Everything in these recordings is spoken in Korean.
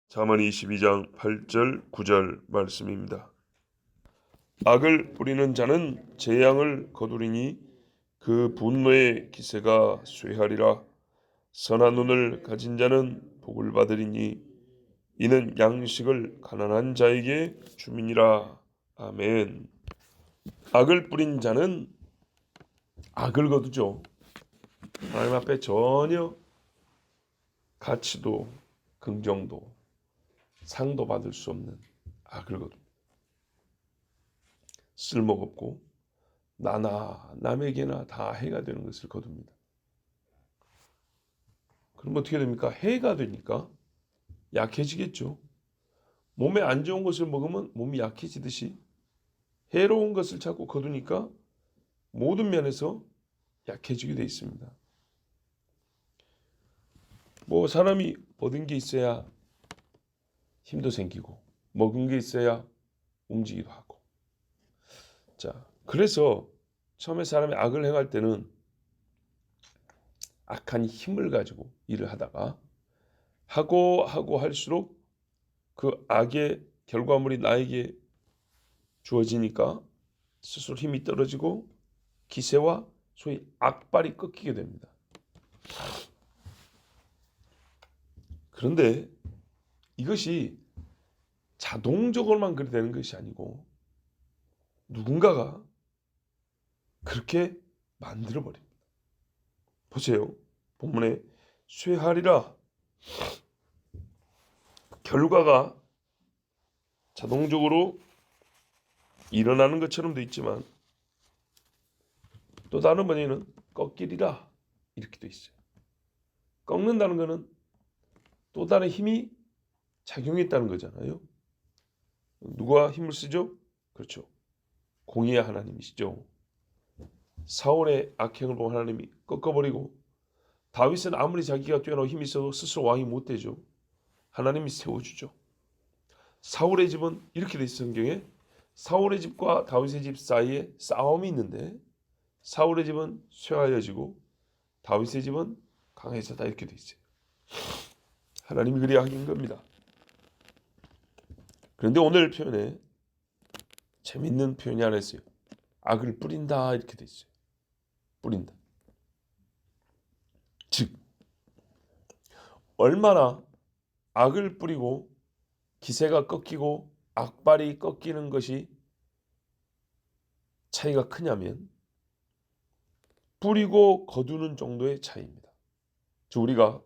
잠언 22장 8절 9절 말씀입니다. 악을 뿌리는 자는 재앙을 거두리니 그 분노의 기세가 쇠하리라. 선한 눈을 가진 자는 복을 받으리니 이는 양식을 가난한 자에게 주민이라. 아멘. 악을 뿌린 자는 악을 거두죠. 하나님 앞에 전혀 가치도 긍정도 상도 받을 수 없는 악을 거둡니다. 쓸모가 없고 나나 남에게나 다 해가 되는 것을 거둡니다. 그럼 어떻게 됩니까? 해가 되니까 약해지겠죠. 몸에 안 좋은 것을 먹으면 몸이 약해지듯이 해로운 것을 자꾸 거두니까 모든 면에서 약해지게 돼 있습니다. 사람이 얻은 게 있어야 힘도 생기고 먹은 게 있어야 움직이기도 하고. 자, 그래서 처음에 사람이 악을 행할 때는 악한 힘을 가지고 일을 하다가 하고 할수록 그 악의 결과물이 나에게 주어지니까 스스로 힘이 떨어지고 기세와 소위 악발이 꺾이게 됩니다. 그런데 이것이 자동적으로만 그렇게 되는 것이 아니고 누군가가 그렇게 만들어버립니다. 보세요. 본문에 쇠하리라. 결과가 자동적으로 일어나는 것처럼 돼 있지만 또 다른 번역에는 꺾이리라 이렇게 돼 있어요. 꺾는다는 것은 또 다른 힘이 작용했다는 거잖아요. 누가 힘을 쓰죠? 그렇죠. 공의의 하나님이시죠. 사울의 악행을 보고 하나님이 꺾어버리고 다윗은 아무리 자기가 뛰어나고 힘이 있어도 스스로 왕이 못 되죠. 하나님이 세워주죠. 사울의 집은 이렇게 돼 있어요. 성경에 사울의 집과 다윗의 집 사이에 싸움이 있는데 사울의 집은 쇠하여지고 다윗의 집은 강해졌다 이렇게 돼 있어요. 하나님이 그리 하긴 겁니다. 그런데 오늘 표현에 재밌는 표현이 하나 있어요. 악을 뿌린다 이렇게 돼 있어요. 뿌린다. 즉 얼마나 악을 뿌리고 기세가 꺾이고 악발이 꺾이는 것이 차이가 크냐면 뿌리고 거두는 정도의 차이입니다. 즉 우리가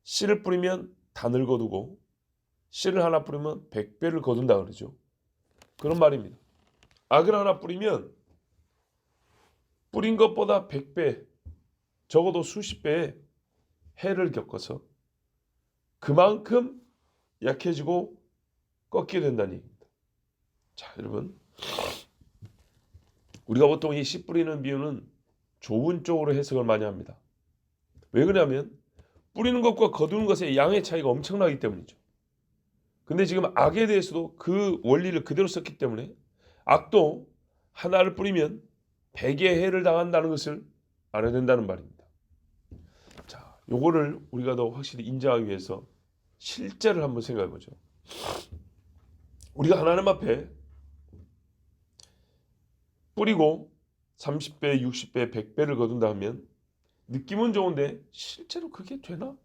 씨를 뿌리면 단을 거두고 씨를 하나 뿌리면 100배를 거둔다 그러죠. 그런 말입니다. 악을 하나 뿌리면 뿌린 것보다 100배 적어도 수십 배의 해를 겪어서 그만큼 약해지고 꺾이게 된다는 얘기입니다. 자, 여러분, 우리가 보통 이 씨 뿌리는 비유는 좋은 쪽으로 해석을 많이 합니다. 왜 그러냐면 뿌리는 것과 거두는 것의 양의 차이가 엄청나기 때문이죠. 근데 지금 악에 대해서도 그 원리를 그대로 썼기 때문에 악도 하나를 뿌리면 100의 해를 당한다는 것을 알아야 된다는 말입니다. 자, 요거를 우리가 더 확실히 인정하기 위해서 실제를 한번 생각해 보죠. 우리가 하나님 앞에 뿌리고 30배, 60배, 100배를 거둔다 하면 느낌은 좋은데 실제로 그게 되나?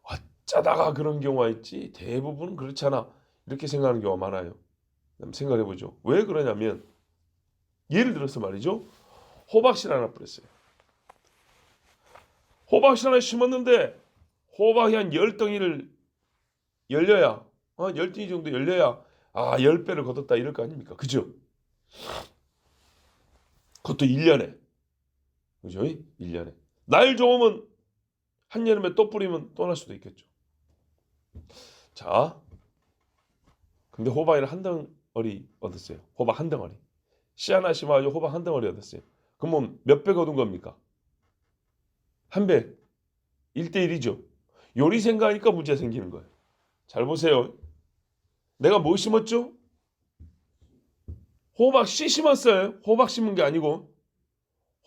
어쩌다가 그런 경우가 있지 대부분은 그렇잖아 이렇게 생각하는 경우가 많아요. 한번 생각해 보죠. 왜 그러냐면 예를 들어서 말이죠. 호박씨 하나 뿌렸어요. 호박씨 하나 심었는데 호박이 한 10덩이를 열려야 10덩이 정도 열려야 10배를 거뒀다 이럴 거 아닙니까? 그죠? 그것도 1년에. 그죠? 1년에. 날 좋으면 한여름에 또 뿌리면 또 날 수도 있겠죠. 자, 근데 호박이를 한 덩어리 얻었어요. 호박 한 덩어리. 씨 하나 심어가지고 호박 한 덩어리 얻었어요. 그러면 몇 배 거둔 겁니까? 한 배. 1대1이죠. 요리 생각하니까 문제 생기는 거예요. 잘 보세요. 내가 뭐 심었죠? 호박 씨 심었어요. 호박 심은 게 아니고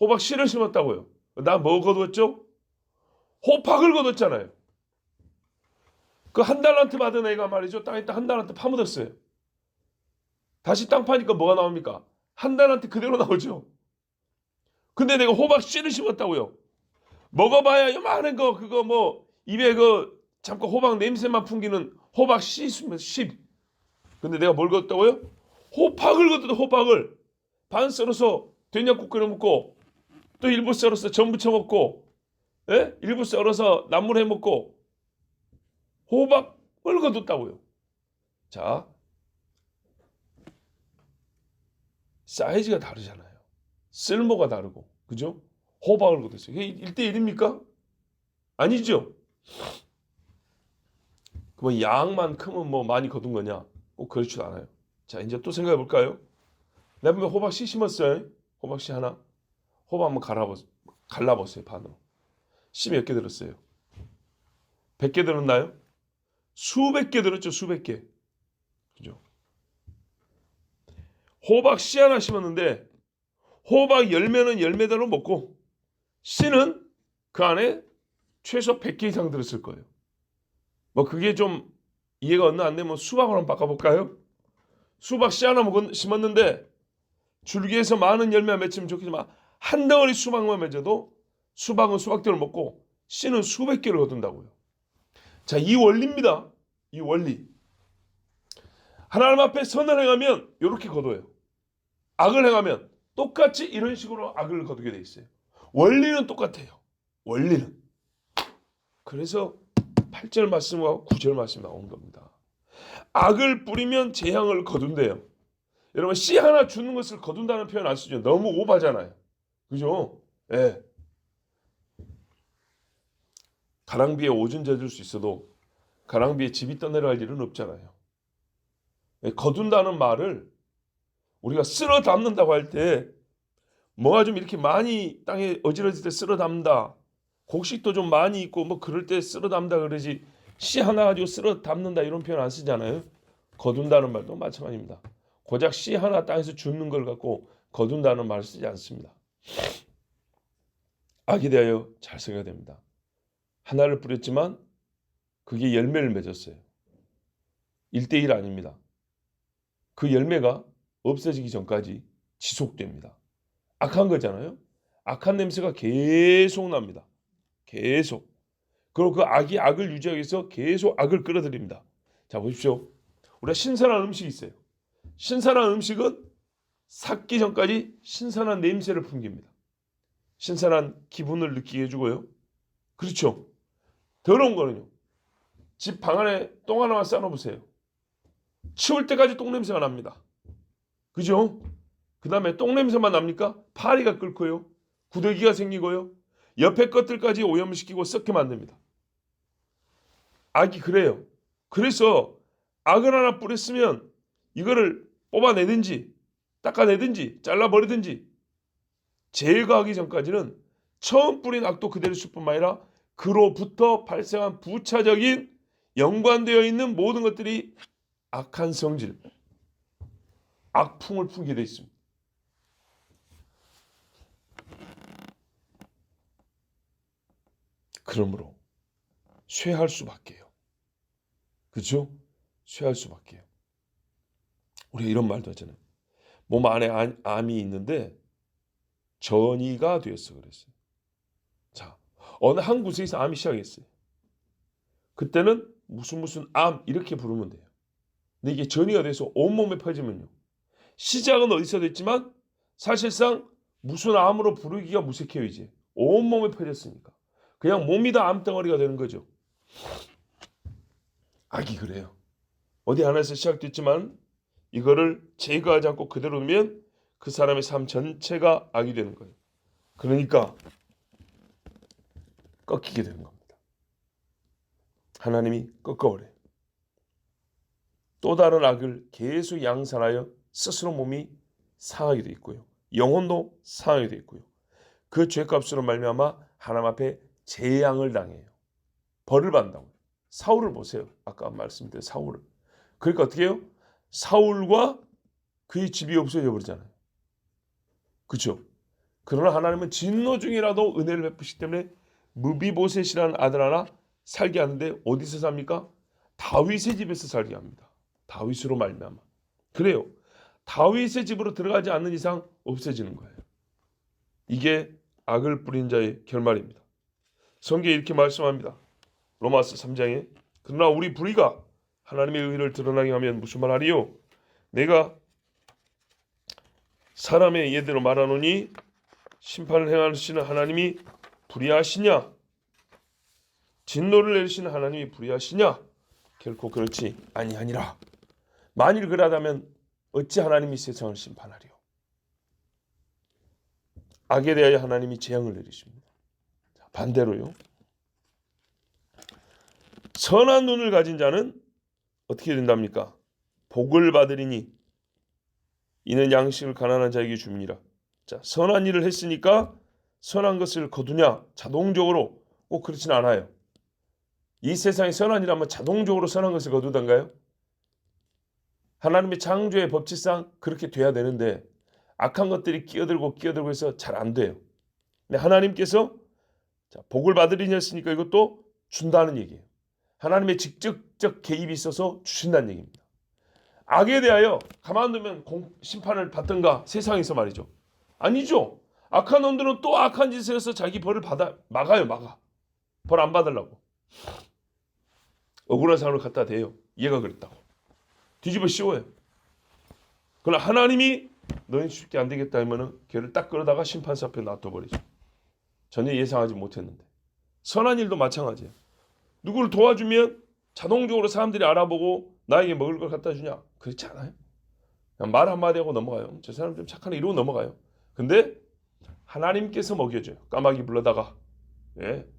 호박 씨를 심었다고요. 나 뭐 거두었죠? 호박을 거뒀잖아요. 그 한 달란트 받은 애가 말이죠. 땅에다 한 달란트 파묻었어요. 다시 땅 파니까 뭐가 나옵니까? 한 달란트 그대로 나오죠. 근데 내가 호박 씨를 심었다고요. 먹어봐야 요만한 거 그거 뭐 입에 그 잠깐 호박 냄새만 풍기는 호박 씨 심으면 씨. 근데 내가 뭘 걷다고요? 호박을 걷다 호박을 반 썰어서 된장국 끓여 먹고 또 일부 썰어서 전 부쳐 먹고 예? 일부 썰어서 나물 해 먹고 호박을 거뒀다고요. 자, 사이즈가 다르잖아요. 쓸모가 다르고, 그죠? 호박을 거뒀어요. 이게 1대1입니까? 아니죠. 그럼 양만큼은 뭐 많이 거둔 거냐? 꼭 그렇지도 않아요. 자, 이제 또 생각해 볼까요? 내가 보면 호박 씨 심었어요. 호박 씨 하나. 호박 한번 갈라보세요, 반으로. 씨 몇 개 들었어요? 100개 들었나요? 수백 개 들었죠, 수백 개. 그죠? 호박 씨 하나 심었는데 호박 열매는 열매대로 먹고 씨는 그 안에 최소 100개 이상 들었을 거예요. 뭐 그게 좀 이해가 안 되면 수박으로 한번 바꿔볼까요? 수박 씨 하나 심었는데 줄기에서 많은 열매가 맺히면 좋겠지만 한 덩어리 수박만 맺어도 수박은 수박대로 먹고 씨는 수백 개를 거둔다고요. 자, 이 원리입니다. 이 원리. 하나님 앞에 선을 행하면 이렇게 거둬요. 악을 행하면 똑같이 이런 식으로 악을 거두게 돼 있어요. 원리는 똑같아요. 원리는. 그래서 8절 말씀과 9절 말씀이 나온 겁니다. 악을 뿌리면 재앙을 거둔대요. 여러분 씨 하나 주는 것을 거둔다는 표현 안 쓰죠. 너무 오바잖아요. 그죠? 예. 가랑비에 오줌 젖을 수 있어도 가랑비에 집이 떠내려갈 일은 없잖아요. 예, 거둔다는 말을 우리가 쓸어 담는다고 할 때 뭐가 좀 이렇게 많이 땅에 어지러질 때 쓸어 담는다. 곡식도 좀 많이 있고 뭐 그럴 때 쓸어 담는다 그러지 씨 하나 가지고 쓸어 담는다 이런 표현 안 쓰잖아요. 거둔다는 말도 마찬가지입니다. 고작 씨 하나 땅에서 주는 걸 갖고 거둔다는 말을 쓰지 않습니다. 악에 대하여 잘 생각해야 됩니다. 하나를 뿌렸지만 그게 열매를 맺었어요. 1대1 아닙니다. 그 열매가 없어지기 전까지 지속됩니다. 악한 거잖아요. 악한 냄새가 계속 납니다. 계속. 그리고 그 악이 악을 유지하기 위해서 계속 악을 끌어들입니다. 자, 보십시오. 우리가 신선한 음식이 있어요. 신선한 음식은 삭기 전까지 신선한 냄새를 풍깁니다. 신선한 기분을 느끼게 해주고요. 그렇죠. 더러운 거는요. 집 방 안에 똥 하나만 싸놓으세요. 치울 때까지 똥 냄새가 납니다. 그죠? 그 다음에 똥 냄새만 납니까? 파리가 끓고요. 구더기가 생기고요. 옆에 것들까지 오염시키고 썩게 만듭니다. 악이 그래요. 그래서 악을 하나 뿌렸으면 이거를 뽑아내든지 닦아내든지 잘라버리든지 제거하기 전까지는 처음 뿌린 악도 그대로 있을 뿐만 아니라 그로부터 발생한 부차적인 연관되어 있는 모든 것들이 악한 성질, 악풍을 풍기게 되어 있습니다. 그러므로 쇠할 수밖에요. 그렇죠? 쇠할 수밖에요. 우리가 이런 말도 하잖아요. 몸 안에 암이 있는데 전이가 되었어 그랬어요. 자, 어느 한 곳에서 암이 시작했어요. 그때는 무슨 암 이렇게 부르면 돼요. 근데 이게 전이가 돼서 온몸에 퍼지면요. 시작은 어디서 됐지만 사실상 무슨 암으로 부르기가 무색해요 이제. 온몸에 퍼졌으니까. 그냥 몸이 다 암덩어리가 되는 거죠. 악이 그래요. 어디 하나에서 시작됐지만 이거를 제거하지 않고 그대로 두면 그 사람의 삶 전체가 악이 되는 거예요. 그러니까 꺾이게 되는 겁니다. 하나님이 꺾어오래요. 또 다른 악을 계속 양산하여 스스로 몸이 상하게 돼 있고요. 영혼도 상하게 돼 있고요. 그 죄값으로 말미암아 하나님 앞에 재앙을 당해요. 벌을 받는다고요. 사울을 보세요. 아까 말씀드린 사울을. 그러니까 어떻게 해요? 사울과 그의 집이 없어져 버리잖아요. 그렇죠? 그러나 하나님은 진노 중이라도 은혜를 베푸시기 때문에 무비보셋이라는 아들 하나 살게 하는데 어디서 삽니까? 다윗의 집에서 살게 합니다. 다윗으로 말미암아. 그래요. 다윗의 집으로 들어가지 않는 이상 없어지는 거예요. 이게 악을 뿌린 자의 결말입니다. 성경에 이렇게 말씀합니다. 로마서 3장에 그러나 우리 불의가 하나님의 의를 드러나게 하면 무슨 말하리요? 내가 사람의 예대로 말하노니 심판을 행하시는 하나님이 불의하시냐? 진노를 내리시는 하나님이 불의하시냐? 결코 그렇지 아니하니라. 만일 그러하다면 어찌 하나님이 세상을 심판하리요? 악에 대하여 하나님이 재앙을 내리십니다. 반대로요. 선한 눈을 가진 자는 어떻게 된답니까? 복을 받으리니 이는 양식을 가난한 자에게 줍니라. 자, 선한 일을 했으니까 선한 것을 거두냐? 자동적으로 꼭 그렇지는 않아요. 이 세상에 선한 일하면 자동적으로 선한 것을 거두던가요? 하나님의 창조의 법칙상 그렇게 돼야 되는데 악한 것들이 끼어들고 해서 잘 안 돼요. 근데 하나님께서 복을 받으리니 했으니까 이것도 준다는 얘기예요. 하나님의 직접적 개입이 있어서 주신다는 얘기입니다. 악에 대하여 가만두면 심판을 받든가 세상에서 말이죠. 아니죠. 악한 놈들은 또 악한 짓을 해서 자기 벌을 막아요. 벌 안 받으려고. 억울한 사람을 갖다 대요. 얘가 그랬다고. 뒤집어 씌워요. 그러나 하나님이 너희 쉽게 안 되겠다 하면은 걔를 딱 끌어다가 심판사 앞에 놔둬버리죠. 전혀 예상하지 못했는데. 선한 일도 마찬가지예요. 누구를 도와주면 자동적으로 사람들이 알아보고 나에게 먹을 걸 갖다 주냐? 그렇지 않아요. 그냥 말 한마디 하고 넘어가요. 저 사람 좀 착하네 이러고 넘어가요. 근데 하나님께서 먹여줘요. 까마귀 불러다가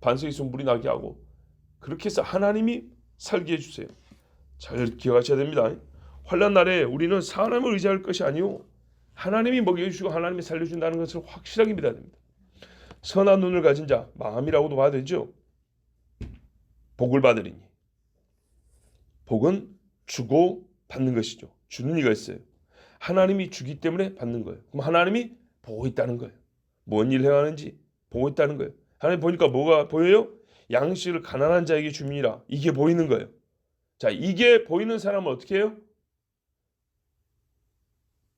반석이 숨 물이 나게 하고 그렇게 해서 하나님이 살게 해주세요. 잘 기억하셔야 됩니다. 환난 날에 우리는 사람을 의지할 것이 아니요 하나님이 먹여주시고 하나님이 살려준다는 것을 확실하게 믿어야 됩니다. 선한 눈을 가진 자, 마음이라고도 봐야 되죠. 복을 받으리니. 복은 주고 받는 것이죠. 주는 이가 있어요. 하나님이 주기 때문에 받는 거예요. 그럼 하나님이 보고 있다는 거예요. 뭔 일 행하는지 보고 있다는 거예요. 하나님 보니까 뭐가 보여요? 양식을 가난한 자에게 줍니다. 이게 보이는 거예요. 자, 이게 보이는 사람은 어떻게 해요?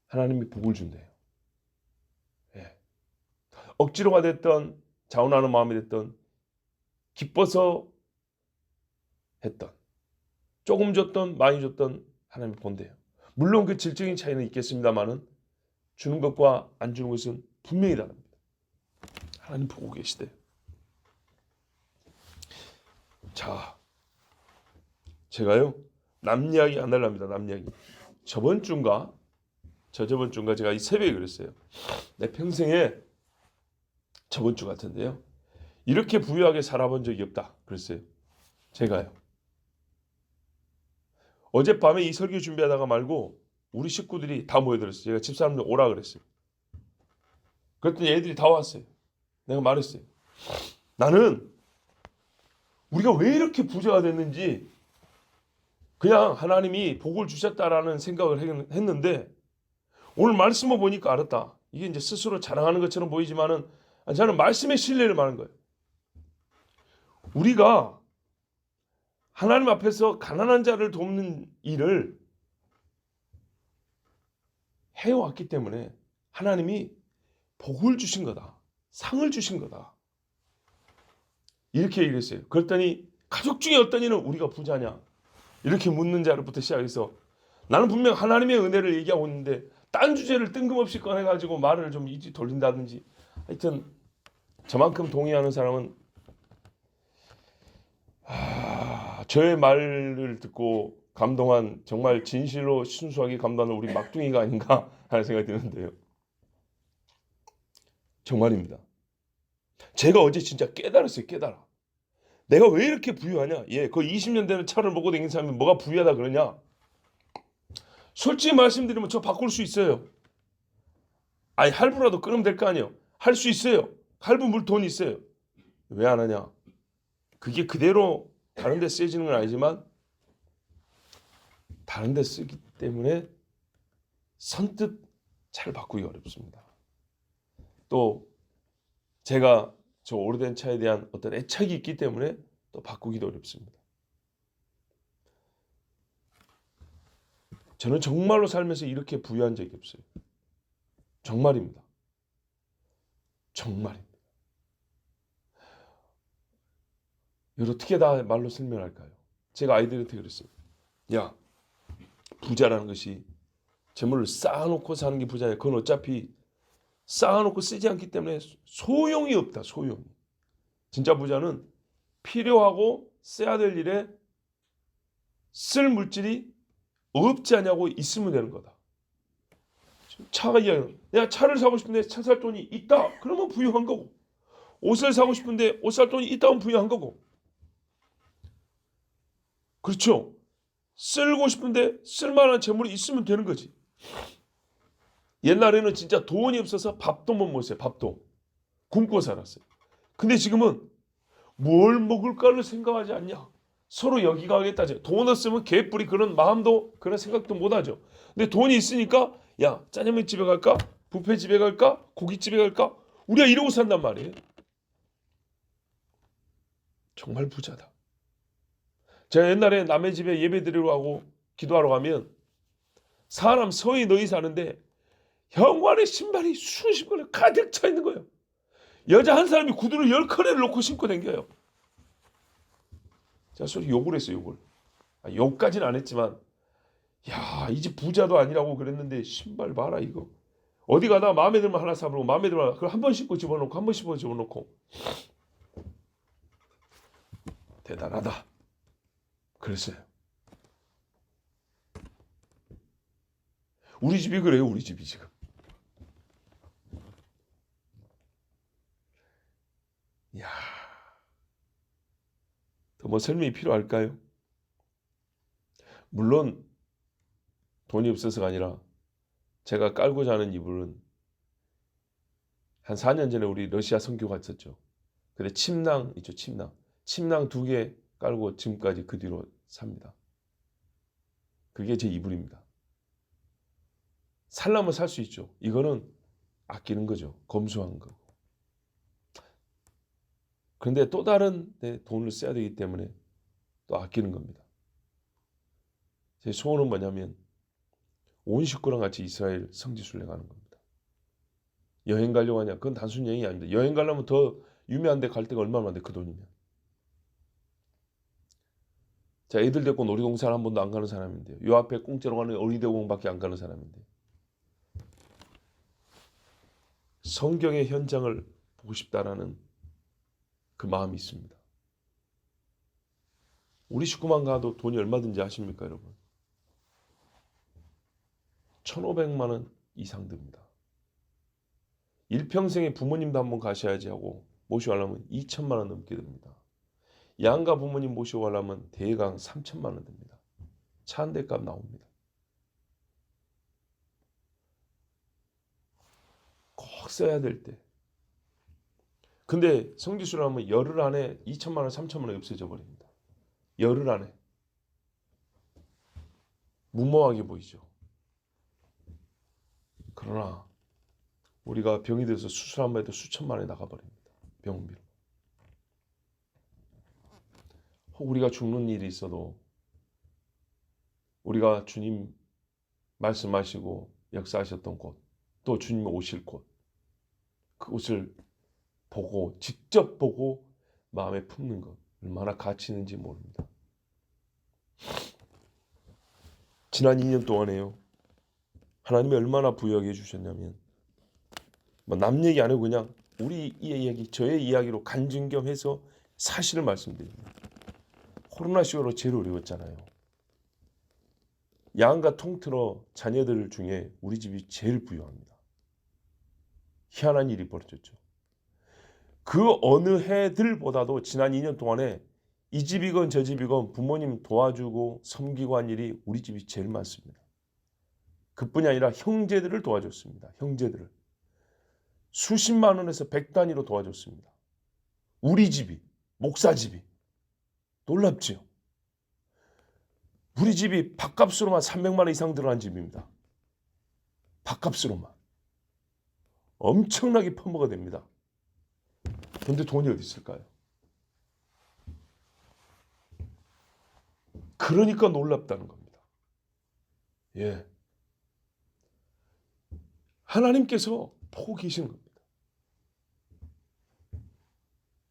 하나님이 복을 준대요. 억지로가 됐던 자원하는 마음이 됐던 기뻐서 했던 조금 줬던 많이 줬던 하나님이 본대요. 물론 그 질적인 차이는 있겠습니다만은 주는 것과 안 주는 것은 분명히 다릅니다. 하나님 보고 계시대요. 자, 제가요 남 이야기 안 하랍니다. 남 이야기. 저번 주인가 제가 이 새벽에 그랬어요. 내 평생에 저번 주 같은데요. 이렇게 부유하게 살아본 적이 없다. 그랬어요. 제가요. 어젯밤에 이 설교 준비하다가 말고 우리 식구들이 다 모여들었어요. 제가 집사람들 오라 그랬어요. 그랬더니 애들이 다 왔어요. 내가 말했어요. 나는 우리가 왜 이렇게 부자가 됐는지 그냥 하나님이 복을 주셨다라는 생각을 했는데 오늘 말씀을 보니까 알았다. 이게 이제 스스로 자랑하는 것처럼 보이지만은 저는 말씀의 신뢰를 말하는 거예요. 우리가 하나님 앞에서 가난한 자를 돕는 일을 해왔기 때문에 하나님이 복을 주신 거다. 상을 주신 거다. 이렇게 얘기했어요. 그랬더니 가족 중에 어떤 이는 우리가 부자냐? 이렇게 묻는 자로부터 시작해서 나는 분명 하나님의 은혜를 얘기하고 있는데 딴 주제를 뜬금없이 꺼내가지고 말을 좀 이지 돌린다든지 하여튼 저만큼 동의하는 사람은 저의 말을 듣고 감동한 정말 진실로 순수하게 감동하는 우리 막둥이가 아닌가 하는 생각이 드는데요. 정말입니다. 제가 어제 진짜 깨달았어요. 깨달아. 내가 왜 이렇게 부유하냐? 그 20년 되는 차를 먹고 다니는 사람이 뭐가 부유하다 그러냐? 솔직히 말씀드리면 저 바꿀 수 있어요. 아니 할부라도 끊으면 될 거 아니에요. 할 수 있어요. 할부 물 돈 있어요. 왜 안 하냐? 그게 그대로 다른 데 쓰여지는 건 아니지만 다른 데 쓰기 때문에 선뜻 잘 바꾸기 어렵습니다. 또 제가 저 오래된 차에 대한 어떤 애착이 있기 때문에 또 바꾸기도 어렵습니다. 저는 정말로 살면서 이렇게 부유한 적이 없어요. 정말입니다. 정말입니다. 이걸 어떻게 다 말로 설명할까요? 제가 아이들한테 그랬어요. 야, 부자라는 것이 재물을 쌓아놓고 사는 게 부자야. 그건 어차피 쌓아놓고 쓰지 않기 때문에 소용이 없다. 소용이. 진짜 부자는 필요하고 써야 될 일에 쓸 물질이 없지 않냐고 있으면 되는 거다. 차가 이야기하는 내가 차를 사고 싶은데 차 살 돈이 있다. 그러면 부유한 거고. 옷을 사고 싶은데 옷 살 돈이 있다면 부유한 거고. 그렇죠. 쓰고 싶은데 쓸만한 재물이 있으면 되는 거지. 옛날에는 진짜 돈이 없어서 밥도 못 먹었어요. 밥도. 굶고 살았어요. 근데 지금은 뭘 먹을까를 생각하지 않냐. 서로 여기 가겠다. 돈 없으면 개뿔이 그런 마음도 그런 생각도 못하죠. 근데 돈이 있으니까 야 짜장면 집에 갈까? 뷔페 집에 갈까? 고깃집에 갈까? 우리가 이러고 산단 말이에요. 정말 부자다. 제가 옛날에 남의 집에 예배 드리러 가고 기도하러 가면 사람 서희 너희 사는데 현관에 신발이 수십 벌 가득 차 있는 거예요. 여자 한 사람이 구두를 10컬레를 놓고 신고 다녀요. 제가 소리 욕을 했어요. 욕을. 욕까지는 안 했지만 야, 이 집 부자도 아니라고 그랬는데 신발 봐라 이거. 어디 가다 마음에 들면 하나 사보고 마음에 들면 그걸 한 번 신고 집어넣고 한 번 신고 집어넣고. 대단하다. 그랬어요. 우리 집이 그래요. 우리 집이 지금. 야, 더 뭐 설명이 필요할까요? 물론 돈이 없어서가 아니라 제가 깔고자 하는 이불은 한 4년 전에 우리 러시아 선교 갔었죠. 근데 침낭 있죠. 침낭. 침낭 2개 깔고 지금까지 그 뒤로 삽니다. 그게 제 이불입니다. 살려면 살 수 있죠. 이거는 아끼는 거죠. 검소한 거. 그런데 또 다른 데 돈을 써야 되기 때문에 또 아끼는 겁니다. 제 소원은 뭐냐면 온 식구랑 같이 이스라엘 성지순례 가는 겁니다. 여행 가려고 하냐? 그건 단순 여행이 아닙니다. 여행 가려면 더 유명한 데 갈 데가 얼마나 많은데 그 돈이면. 자, 애들 데리고 놀이동산 한 번도 안 가는 사람인데요. 요 앞에 공짜로 가는 어린이대공원밖에 안 가는 사람인데. 성경의 현장을 보고 싶다라는 그 마음이 있습니다. 우리 식구만 가도 돈이 얼마든지 아십니까, 여러분? 1,500만 원 이상 듭니다. 일평생에 부모님도 한번 가셔야지 하고 모셔가려면 2천만 원 넘게 듭니다. 양가 부모님 모시고 가려면 대강 3천만 원 듭니다. 차 한 대 값 나옵니다. 꼭 써야 될 때. 근데 성지순례 하면 열흘 안에 2천만 원, 3천만 원이 없어져 버립니다. 열흘 안에. 무모하게 보이죠. 그러나 우리가 병이 들어서 수술 한번 해도 수천만 원이 나가버립니다. 병원비로. 혹 우리가 죽는 일이 있어도 우리가 주님 말씀하시고 역사하셨던 곳, 또 주님 오실 곳, 그곳을 보고 직접 보고 마음에 품는 것 얼마나 가치 있는지 모릅니다. 지난 2년 동안에요. 하나님이 얼마나 부유하게 해주셨냐면 뭐 남 얘기 안 하고 그냥 우리 이야기, 저의 이야기로 간증겸해서 사실을 말씀드립니다. 코로나 시기로 제일 어려웠잖아요. 양가 통틀어 자녀들 중에 우리 집이 제일 부유합니다. 희한한 일이 벌어졌죠. 그 어느 해들보다도 지난 2년 동안에 이 집이건 저 집이건 부모님 도와주고 섬기고 한 일이 우리 집이 제일 많습니다. 그뿐이 아니라 형제들을 도와줬습니다. 형제들을. 수십만 원에서 100단위로 도와줬습니다. 우리 집이, 목사 집이. 놀랍지요? 우리 집이 밥값으로만 300만 원 이상 들어간 집입니다. 밥값으로만. 엄청나게 퍼먹어야 됩니다. 그런데 돈이 어디 있을까요? 그러니까 놀랍다는 겁니다. 예. 하나님께서 보고 계시는 겁니다.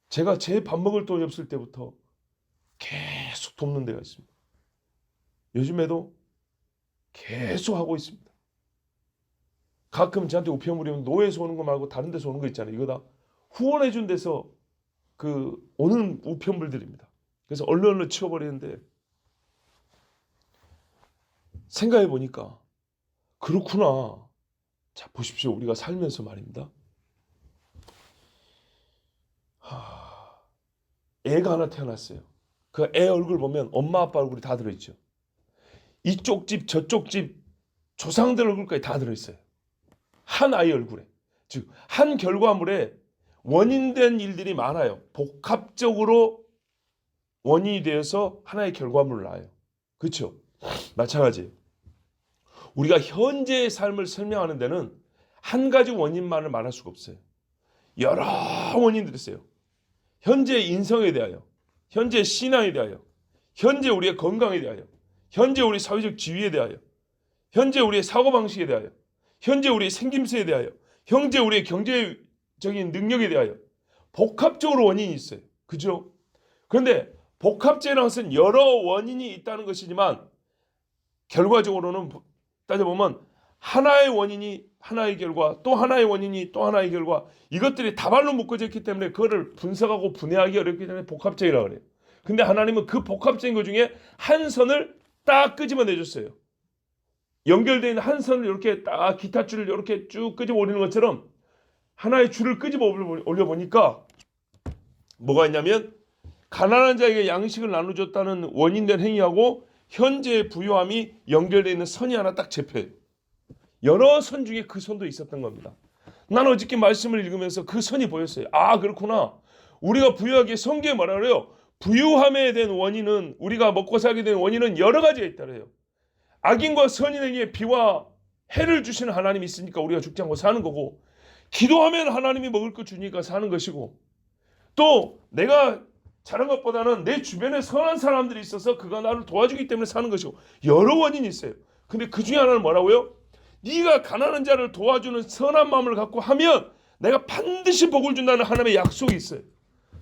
제가 제 밥 먹을 돈이 없을 때부터 계속 돕는 데가 있습니다. 요즘에도 계속 하고 있습니다. 가끔 저한테 우편물이 오면 노예에서 오는 거 말고 다른 데서 오는 거 있잖아요. 이거 다 후원해 준 데서 오는 우편물들입니다. 그래서 얼른 치워버리는데 생각해 보니까 그렇구나. 자, 보십시오. 우리가 살면서 말입니다. 애가 하나 태어났어요. 그 애 얼굴 보면 엄마 아빠 얼굴이 다 들어있죠. 이쪽 집 저쪽 집 조상들 얼굴까지 다 들어있어요. 한 아이 얼굴에. 즉 한 결과물에 원인된 일들이 많아요. 복합적으로 원인이 되어서 하나의 결과물을 낳아요. 그렇죠? 마찬가지예요. 우리가 현재의 삶을 설명하는 데는 한 가지 원인만을 말할 수가 없어요. 여러 원인들이 있어요. 현재의 인성에 대하여, 현재의 신앙에 대하여, 현재 우리의 건강에 대하여, 현재 우리 사회적 지위에 대하여, 현재 우리의 사고방식에 대하여, 현재 우리의 생김새에 대하여, 현재 우리의 경제적인 능력에 대하여 복합적으로 원인이 있어요. 그죠? 그런데 복합적이라는 것은 여러 원인이 있다는 것이지만 결과적으로는 따져보면 하나의 원인이 하나의 결과, 또 하나의 원인이 또 하나의 결과, 이것들이 다발로 묶어져 있기 때문에 그거를 분석하고 분해하기 어렵기 때문에 복합적이라고 그래요. 근데 하나님은 그 복합적인 것 중에 한 선을 딱 끄집어내줬어요. 연결되어 있는 한 선을 이렇게 딱 기타줄을 이렇게 쭉 끄집어 올리는 것처럼 하나의 줄을 끄집어 올려보니까 뭐가 있냐면 가난한 자에게 양식을 나눠줬다는 원인된 행위하고 현재의 부유함이 연결되어 있는 선이 하나 딱 잡혀요. 여러 선 중에 그 선도 있었던 겁니다. 나는 어저께 말씀을 읽으면서 그 선이 보였어요. 아, 그렇구나. 우리가 부유하게 성경에 뭐라 그래요? 부유함에 대한 원인은, 우리가 먹고 살게 된 원인은 여러 가지가 있다래요. 악인과 선인에게 비와 해를 주시는 하나님이 있으니까 우리가 죽지 않고 사는 거고, 기도하면 하나님이 먹을 거 주니까 사는 것이고, 또 내가 잘한 것보다는 내 주변에 선한 사람들이 있어서 그가 나를 도와주기 때문에 사는 것이고, 여러 원인이 있어요. 근데 그 중에 하나는 뭐라고요? 네가 가난한 자를 도와주는 선한 마음을 갖고 하면 내가 반드시 복을 준다는 하나님의 약속이 있어요.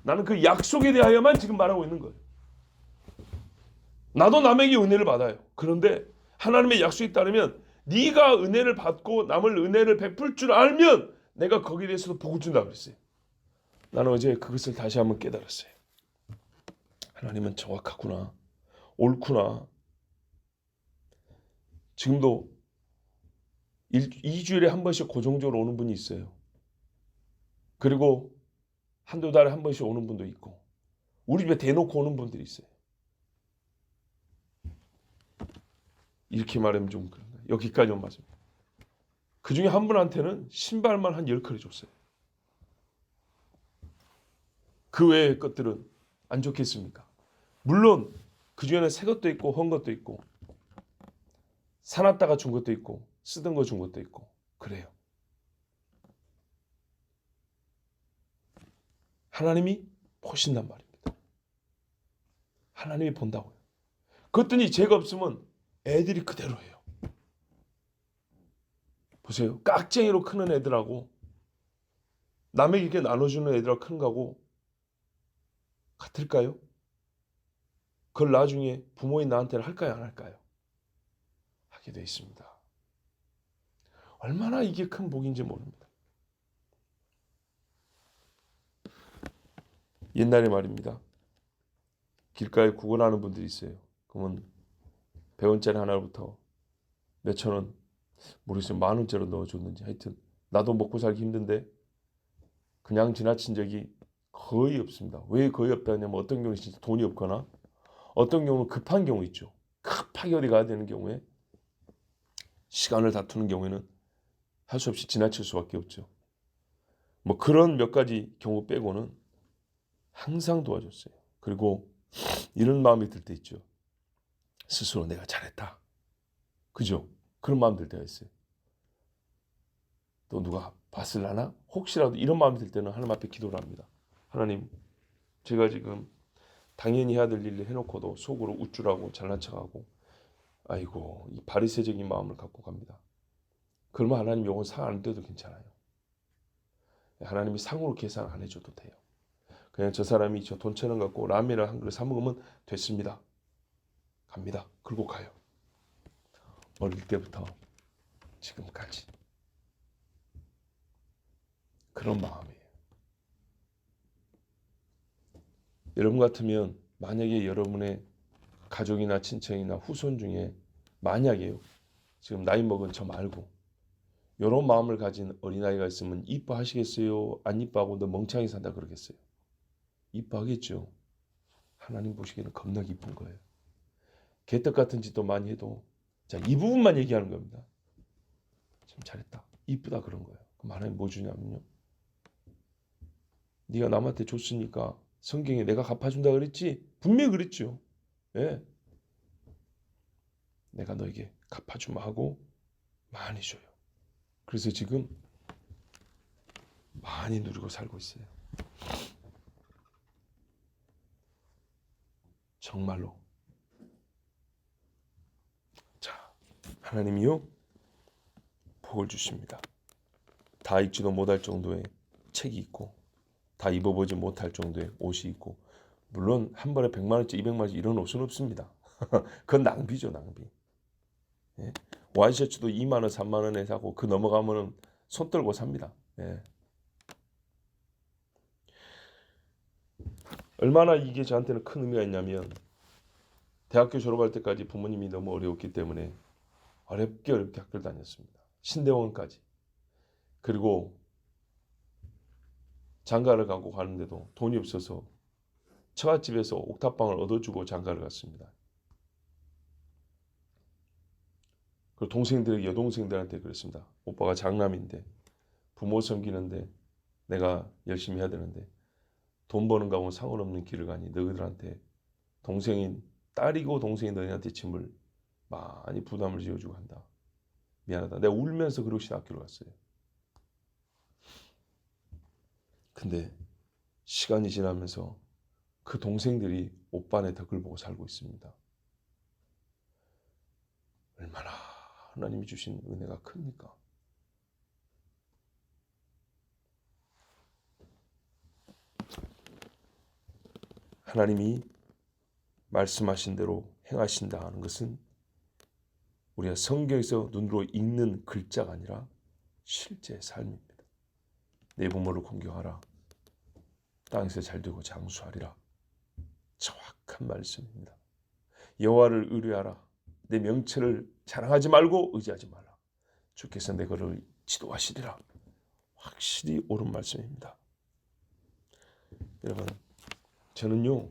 나는 그 약속에 대하여만 지금 말하고 있는 거예요. 나도 남에게 은혜를 받아요. 그런데 하나님의 약속에 따르면 네가 은혜를 받고 남을 은혜를 베풀 줄 알면 내가 거기에 대해서도 복을 준다고 그랬어요. 나는 어제 그것을 다시 한번 깨달았어요. 하나님은 정확하구나. 옳구나. 지금도 2주일에 한 번씩 고정적으로 오는 분이 있어요. 그리고 한두 달에 한 번씩 오는 분도 있고, 우리 집에 대놓고 오는 분들이 있어요. 이렇게 말하면 좀 그런가. 여기까지 온 말씀입니다. 그 중에 한 분한테는 신발만 한 10컬레 줬어요. 그 외의 것들은 안 좋겠습니까? 물론 그 중에는 새 것도 있고 헌 것도 있고 사놨다가 준 것도 있고 쓰던 거 준 것도 있고 그래요. 하나님이 보신단 말입니다. 하나님이 본다고요. 그랬더니 죄가 없으면 애들이 그대로예요. 보세요. 깍쟁이로 크는 애들하고 남에게 이렇게 나눠주는 애들하고 큰 거하고 같을까요? 그걸 나중에 부모인 나한테는 할까요? 안 할까요? 하게 돼 있습니다. 얼마나 이게 큰 복인지 모릅니다. 옛날에 말입니다. 길가에 구걸하는 분들이 있어요. 그러면 100원짜리 하나부터 몇천 원, 모르겠어요. 10,000원짜리 넣어줬는지 하여튼 나도 먹고 살기 힘든데 그냥 지나친 적이 거의 없습니다. 왜 거의 없다냐면 어떤 경우는 진짜 돈이 없거나 어떤 경우는 급한 경우 있죠. 급하게 어디 가야 되는 경우에 시간을 다투는 경우에는 할 수 없이 지나칠 수밖에 없죠. 뭐 그런 몇 가지 경우 빼고는 항상 도와줬어요. 그리고 이런 마음이 들 때 있죠. 스스로 내가 잘했다. 그죠? 그런 마음 들 때가 있어요. 또 누가 봤을라나? 혹시라도 이런 마음이 들 때는 하나님 앞에 기도를 합니다. 하나님, 제가 지금 당연히 해야 될 일을 해놓고도 속으로 우쭐하고 잘난 척하고 아이고, 이 바리새적인 마음을 갖고 갑니다. 그러면 하나님 요건 상 안 돼도 괜찮아요. 하나님이 상으로 계산 안 해줘도 돼요. 그냥 저 사람이 저 돈 1,000원 갖고 라면을 한 그릇 사 먹으면 됐습니다. 갑니다. 그리고 가요. 어릴 때부터 지금까지 그런 마음이에요. 여러분 같으면 만약에 여러분의 가족이나 친척이나 후손 중에 만약에요, 지금 나이 먹은 저 말고 이런 마음을 가진 어린아이가 있으면 이뻐하시겠어요? 안 이뻐하고 너 멍청하게 산다 그러겠어요? 이뻐하겠죠. 하나님 보시기에는 겁나게 이쁜 거예요. 개떡 같은 짓도 많이 해도 자, 이 부분만 얘기하는 겁니다. 참 잘했다, 이쁘다 그런 거예요. 그럼 하나님 뭐 주냐면요, 네가 남한테 줬으니까 성경에 내가 갚아준다 그랬지? 분명히 그랬죠. 예. 내가 너에게 갚아주마 하고 많이 줘요. 그래서 지금 많이 누리고 살고 있어요. 정말로. 자, 하나님이요 복을 주십니다. 다 읽지도 못할 정도의 책이 있고 다 입어보지 못할 정도의 옷이 있고, 물론 한 번에 100만 원짜리 200만 원짜리 이런 옷은 없습니다. 그건 낭비죠, 낭비. 예. 와이셔츠도 2만 원 3만 원에 사고 그 넘어가면은 손 떨고 삽니다. 예. 얼마나 이게 저한테는 큰 의미가 있냐면, 대학교 졸업할 때까지 부모님이 너무 어려웠기 때문에 어렵게 학교를 다녔습니다. 신대원까지. 그리고 장가를 가고 가는데도 돈이 없어서 처갓집에서 옥탑방을 얻어주고 장가를 갔습니다. 그리고 동생들, 여동생들한테 그랬습니다. 오빠가 장남인데 부모 섬기는데 내가 열심히 해야 되는데 돈 버는 가면 상관없는 길을 가니 너희들한테 동생인 딸이고 동생인 너희한테 짐을 많이 부담을 지어주고 한다. 미안하다. 내가 울면서 그리고 신학교를 갔어요. 근데 시간이 지나면서 그 동생들이 오빠네 덕을 보고 살고 있습니다. 얼마나 하나님이 주신 은혜가 큽니까? 하나님이 말씀하신 대로 행하신다 하는 것은 우리가 성경에서 눈으로 읽는 글자가 아니라 실제 삶입니다. 내 부모를 공경하라. 땅에서 잘되고 장수하리라. 정확한 말씀입니다. 여호와를 의뢰하라. 내 명체를 자랑하지 말고 의지하지 말라. 주께서 내 걸을 지도하시리라. 확실히 옳은 말씀입니다. 여러분, 저는요,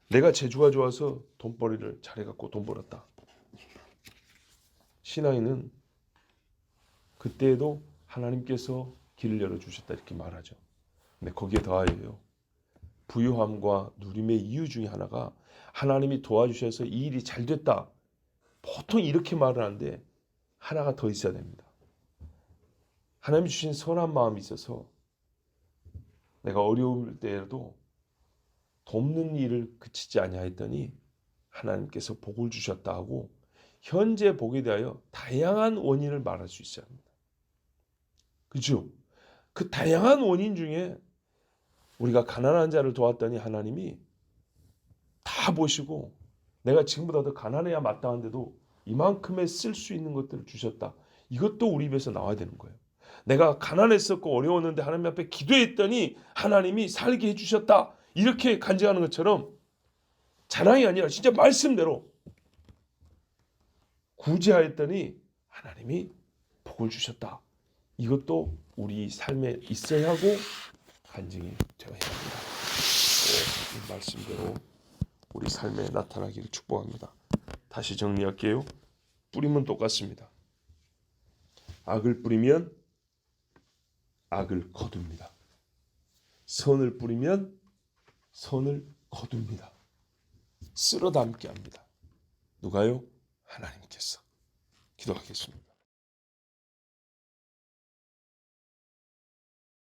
내가 재주가 좋아서 돈벌이를 잘해갖고 돈 벌었다. 신앙인은 그때에도 하나님께서 길을 열어주셨다 이렇게 말하죠. 근데 거기에 더하여요, 부유함과 누림의 이유 중에 하나가 하나님이 도와주셔서 이 일이 잘 됐다. 보통 이렇게 말을 하는데 하나가 더 있어야 됩니다. 하나님 주신 선한 마음이 있어서 내가 어려울 때에도 돕는 일을 그치지 아니하였더니 하나님께서 복을 주셨다 하고 현재 복에 대하여 다양한 원인을 말할 수 있어야 합니다. 그렇죠? 그 다양한 원인 중에 우리가 가난한 자를 도왔더니 하나님이 다 보시고 내가 지금보다 더 가난해야 마땅한데도 이만큼의 쓸 수 있는 것들을 주셨다. 이것도 우리 입에서 나와야 되는 거예요. 내가 가난했었고 어려웠는데 하나님 앞에 기도했더니 하나님이 살게 해주셨다. 이렇게 간증하는 것처럼 자랑이 아니라 진짜 말씀대로 구제하였더니 하나님이 복을 주셨다. 이것도 우리 삶에 있어야 하고 간증이 되어야 합니다. 이 말씀대로 우리 삶에 나타나기를 축복합니다. 다시 정리할게요. 뿌림은 똑같습니다. 악을 뿌리면 악을 거둡니다. 선을 뿌리면 선을 거둡니다. 쓸어 담게 합니다. 누가요? 하나님께서. 기도하겠습니다.